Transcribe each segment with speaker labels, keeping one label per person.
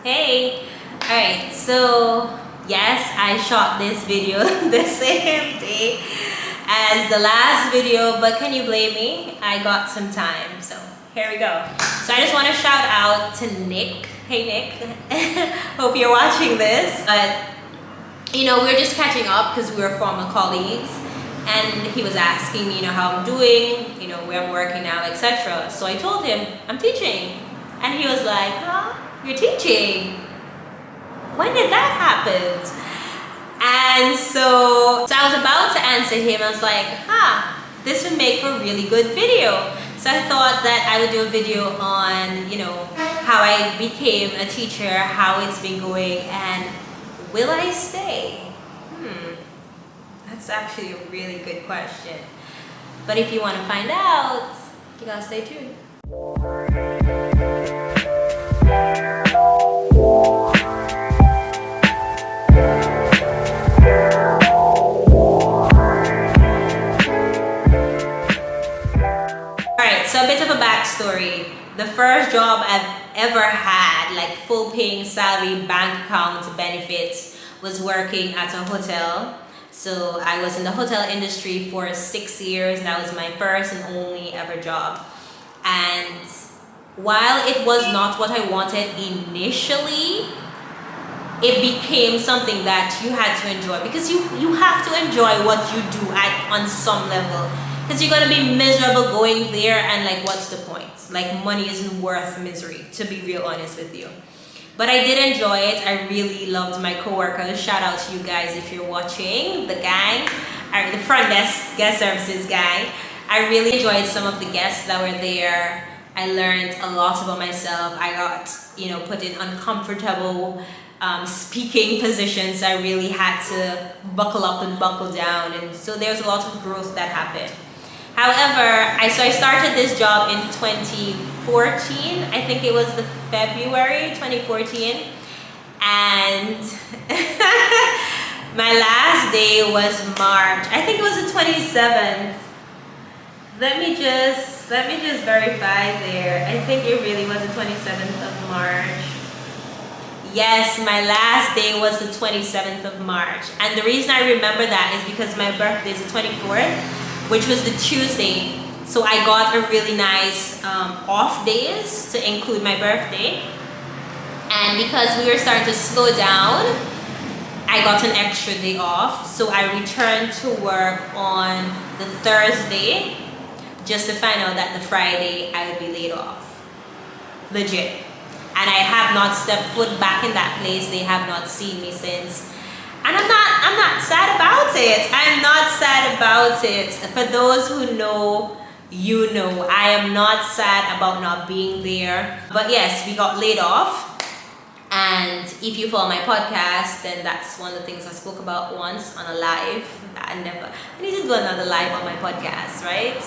Speaker 1: Hey! Alright, so yes, I shot this video the same day as the last video, but can you blame me? I got some time, so here we go. So I just want to shout out to Nick. Hey Nick, hope you're watching this. But you know, we're just catching up because we're former colleagues, and he was asking me, how I'm doing, where I'm working now, etc. So I told him I'm teaching, and he was like, huh? You're teaching? When did that happen? And so I was about to answer him. I was like, this would make for a really good video. So I thought that I would do a video on, how I became a teacher, how it's been going, and will I stay? That's actually a really good question. But if you want to find out, you gotta stay tuned. So a bit of a backstory. The first job I've ever had, like full paying salary, bank account, benefits, was working at a hotel. So I was in the hotel industry for 6 years. That was my first and only ever job. And while it was not what I wanted initially, it became something that you had to enjoy, because you have to enjoy what you do on some level. Because you're going to be miserable going there, and like, what's the point? Like, money isn't worth misery, to be real honest with you. But I did enjoy it. I really loved my coworkers. Shout out to you guys if you're watching, the gang, or the front desk guest services gang. I really enjoyed some of the guests that were there. I learned a lot about myself. I got, put in uncomfortable speaking positions. I really had to buckle up and buckle down, and so there was a lot of growth that happened. However, I started this job in 2014. I think it was the February 2014, and my last day was March. I think it was the 27th. Let me just verify there. I think it really was the 27th of March. Yes, my last day was the 27th of March. And the reason I remember that is because my birthday is the 24th, which was the Tuesday. So I got a really nice off days to include my birthday. And because we were starting to slow down, I got an extra day off. So I returned to work on the Thursday, just to find out that the Friday I would be laid off. Legit. And I have not stepped foot back in that place. They have not seen me since. And I'm not sad about it. I'm not sad about it. For those who know, I am not sad about not being there. But yes, we got laid off. And if you follow my podcast, then that's one of the things I spoke about once on a live. I need to do another live on my podcast, right?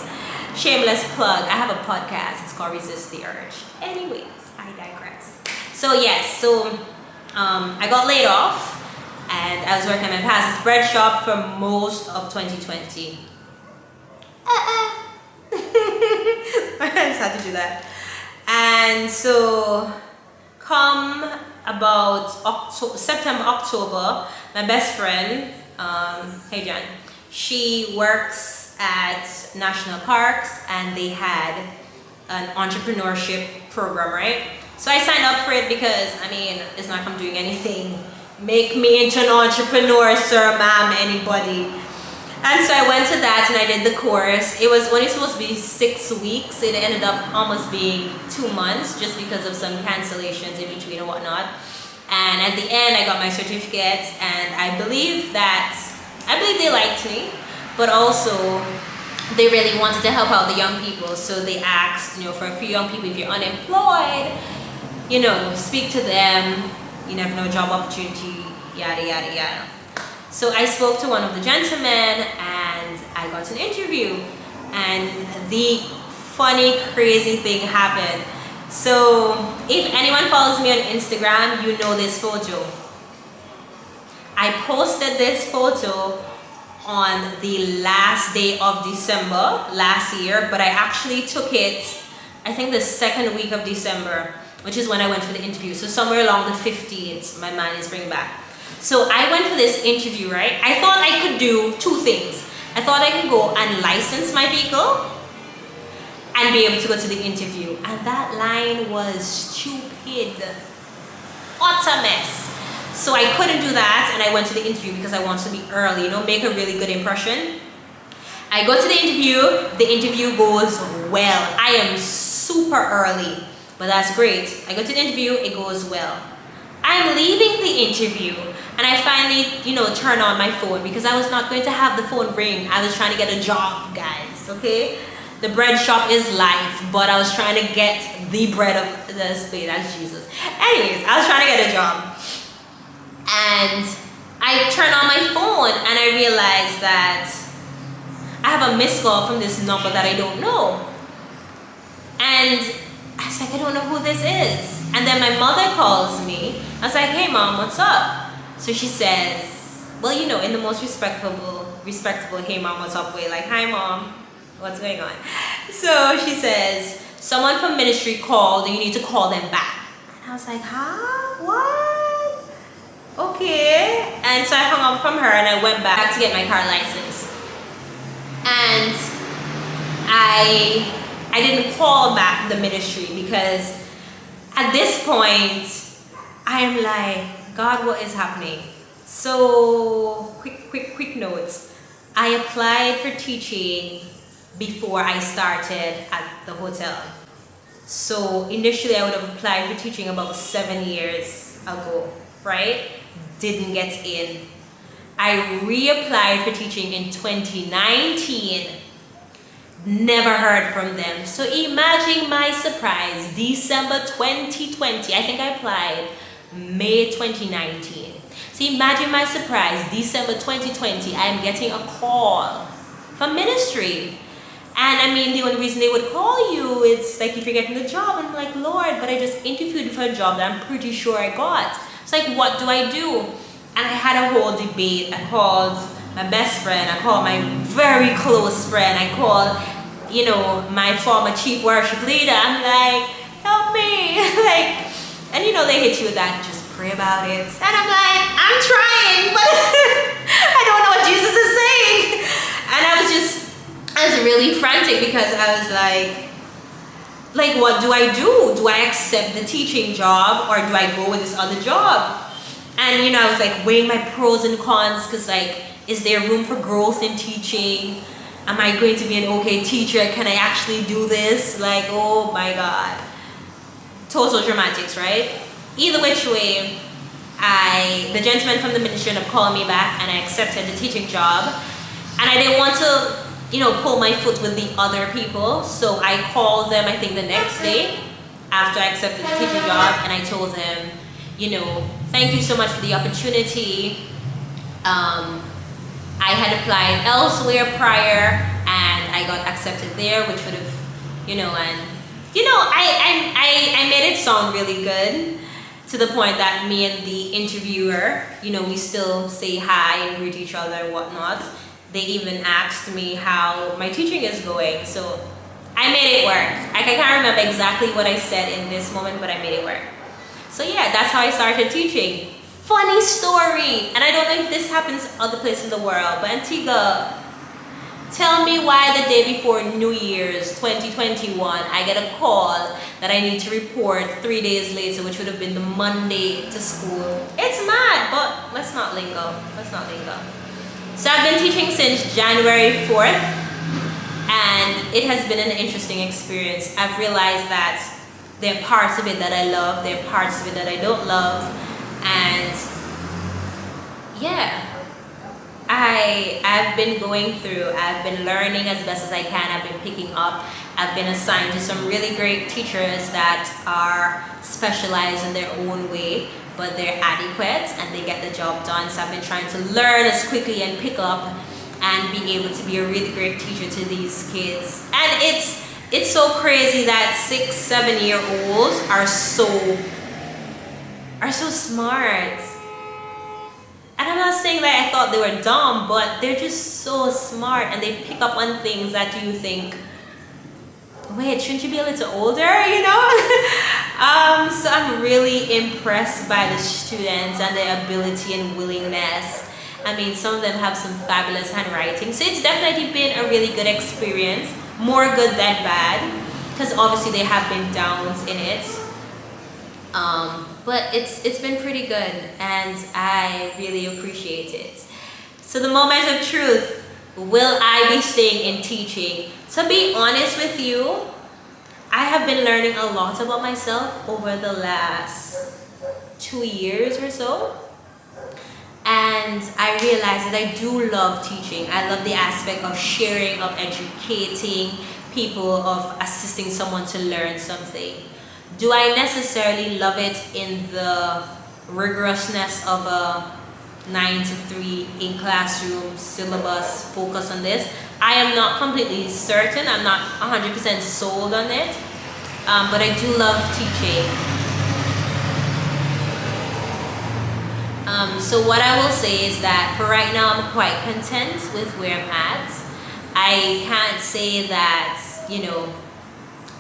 Speaker 1: Shameless plug. I have a podcast. It's called Resist the Urge. Anyways, I digress. So yes, I got laid off. And I was working at my past bread shop for most of 2020. I just had to do that. And so, come about September, October, my best friend, hey Jan, she works at national parks, and they had an entrepreneurship program, right? So I signed up for it because, it's not like I'm doing anything. Make me into an entrepreneur, sir, ma'am, anybody. And so I went to that and I did the course. It was when it's supposed to be 6 weeks. It ended up almost being 2 months just because of some cancellations in between and whatnot. And at the end, I got my certificate, and I believe they liked me, but also they really wanted to help out the young people. So they asked, for a few young people, if you're unemployed, speak to them. You never know, job opportunity, yada, yada, yada. So I spoke to one of the gentlemen, and I got an interview. And the funny, crazy thing happened. So if anyone follows me on Instagram, you know this photo. I posted this photo on the last day of December last year, but I actually took it, I think the second week of December. which is when I went for the interview. So somewhere along the 15th, my mind is bringing back. So I went for this interview, right? I thought I could do two things. I thought I could go and license my vehicle and be able to go to the interview. And that line was stupid. Utter mess. So I couldn't do that, and I went to the interview because I wanted to be early, make a really good impression. I go to the interview goes well. I am super early, but that's great. I go to the interview, it goes well. I'm leaving the interview, and I finally, turn on my phone because I was not going to have the phone ring. I was trying to get a job, guys, okay? The bread shop is life, but I was trying to get the bread of the spade. That's Jesus. Anyways, I was trying to get a job. And I turn on my phone and I realize that I have a missed call from this number that I don't know. And I was like, I don't know who this is. And then my mother calls me. I was like, hey mom, what's up? So she says, well, in the most respectable, hey mom, what's up way, like, hi mom, what's going on? So she says, someone from ministry called and you need to call them back. And I was like, huh? What? Okay. And so I hung up from her and I went back to get my car license. And I didn't call back the ministry because at this point I am like, God, what is happening? So quick notes. I applied for teaching before I started at the hotel. So initially I would have applied for teaching about 7 years ago, right? Didn't get in. I reapplied for teaching in 2019. Never heard from them. So imagine my surprise, December 2020. I think I applied May 2019. So imagine my surprise, December 2020, I'm getting a call from ministry. And I mean, the only reason they would call you is like if you're getting the job. I'm like, Lord, but I just interviewed for a job that I'm pretty sure I got. It's like, what do I do? And I had a whole debate. I called my best friend. I called my very close friend. I called, my former chief worship leader. I'm like, help me. And they hit you with that, just pray about it. And I'm like, I'm trying, but I don't know what Jesus is saying. And I was really frantic because I was like, what do I do? Do I accept the teaching job or do I go with this other job? And, I was like weighing my pros and cons because is there room for growth in teaching? Am I going to be an okay teacher? Can I actually do this? Oh my God. Total dramatics, right? Either which way, the gentleman from the ministry ended up calling me back and I accepted the teaching job. And I didn't want to pull my foot with the other people. So I called them, I think the next day after I accepted the teaching job, and I told them, thank you so much for the opportunity. I had applied elsewhere prior and I got accepted there, which would have, I made it sound really good to the point that me and the interviewer, we still say hi and greet each other and whatnot. They even asked me how my teaching is going. So I made it work. I can't remember exactly what I said in this moment, but I made it work. So yeah, that's how I started teaching. Funny story. And I don't know if this happens other places in the world, but Antigua, tell me why the day before New Year's 2021, I get a call that I need to report 3 days later, which would have been the Monday to school. It's mad, but let's not lingo. So I've been teaching since January 4th, and it has been an interesting experience. I've realized that there are parts of it that I love, there are parts of it that I don't love, and yeah, I've been going through, I've been learning as best as I can, I've been picking up, I've been assigned to some really great teachers that are specialized in their own way, but they're adequate and they get the job done. So I've been trying to learn as quickly and pick up and be able to be a really great teacher to these kids. And it's so crazy that 6-7 year olds are so smart. And I'm not saying that I thought they were dumb, but they're just so smart and they pick up on things that you think, wait, shouldn't you be a little older, So I'm really impressed by the students and their ability and willingness. I mean, some of them have some fabulous handwriting, so it's definitely been a really good experience, more good than bad, because obviously there have been downs in it. But it's been pretty good, and I really appreciate it. So the moment of truth, will I be staying in teaching? To be honest with you, I have been learning a lot about myself over the last 2 years or so. And I realized that I do love teaching. I love the aspect of sharing, of educating people, of assisting someone to learn something. Do I necessarily love it in the rigorousness of a 9 to 3 in classroom syllabus focus on this? I am not completely certain. I'm not 100% sold on it, but I do love teaching. So what I will say is that for right now, I'm quite content with where I'm at. I can't say that, you know,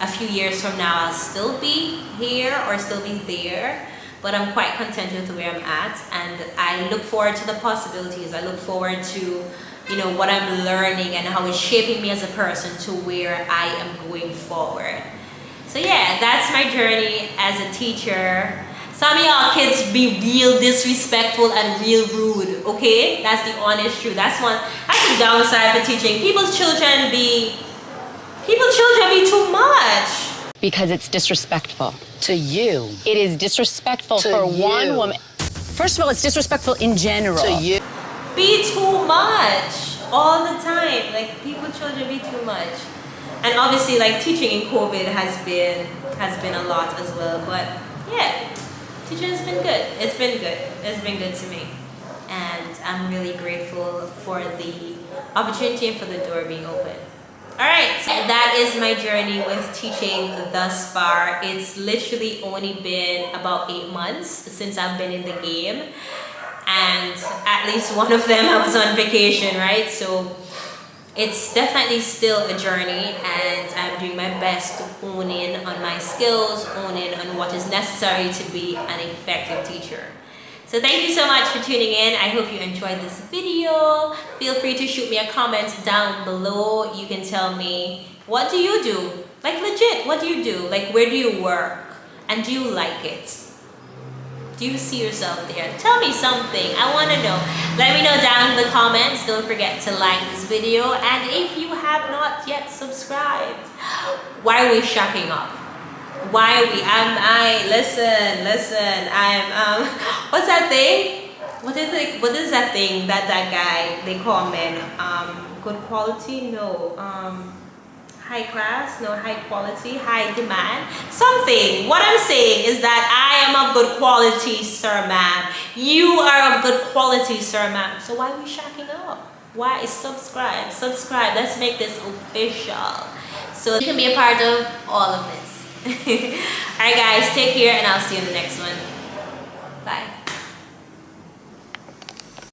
Speaker 1: a few years from now I'll still be here or still be there, but I'm quite content with where I'm at, and I look forward to the possibilities. I look forward to, you know, what I'm learning and how it's shaping me as a person to where I am going forward. So yeah, that's my journey as a teacher. Some of y'all kids be real disrespectful and real rude, okay? That's the honest truth. That's the downside for teaching. People's children be too much.
Speaker 2: Because it's disrespectful.
Speaker 3: To you.
Speaker 2: It is disrespectful
Speaker 3: To
Speaker 2: for
Speaker 3: you.
Speaker 2: one woman. First of all, it's disrespectful in general.
Speaker 3: To you.
Speaker 1: Be too much all the time. Like, people's children be too much. And obviously, like, teaching in COVID has been a lot as well. But yeah, teaching has been good. It's been good. It's been good to me. And I'm really grateful for the opportunity and for the door being open. Alright, so that is my journey with teaching thus far. It's literally only been about 8 months since I've been in the game. And at least one of them I was on vacation, right? So it's definitely still a journey, and I'm doing my best to hone in on my skills, hone in on what is necessary to be an effective teacher. So thank you so much for tuning in. I hope you enjoyed this video. Feel free to shoot me a comment down below. You can tell me, what do you do? Like, legit, what do you do? Like, where do you work? And do you like it? Do you see yourself there? Tell me something. I want to know. Let me know down in the comments. Don't forget to like this video. And if you have not yet subscribed, why are we shacking up? Why are we? Listen. What's that thing? What is that thing that guy they call men? Good quality? No. High class? No. High quality? High demand? Something. What I'm saying is that I am of good quality, sir, ma'am. You are of good quality, sir, ma'am. So why are we shacking up? Why? Subscribe. Let's make this official, so you can be a part of all of this. Alright guys, take care, and I'll see you in the next one. Bye.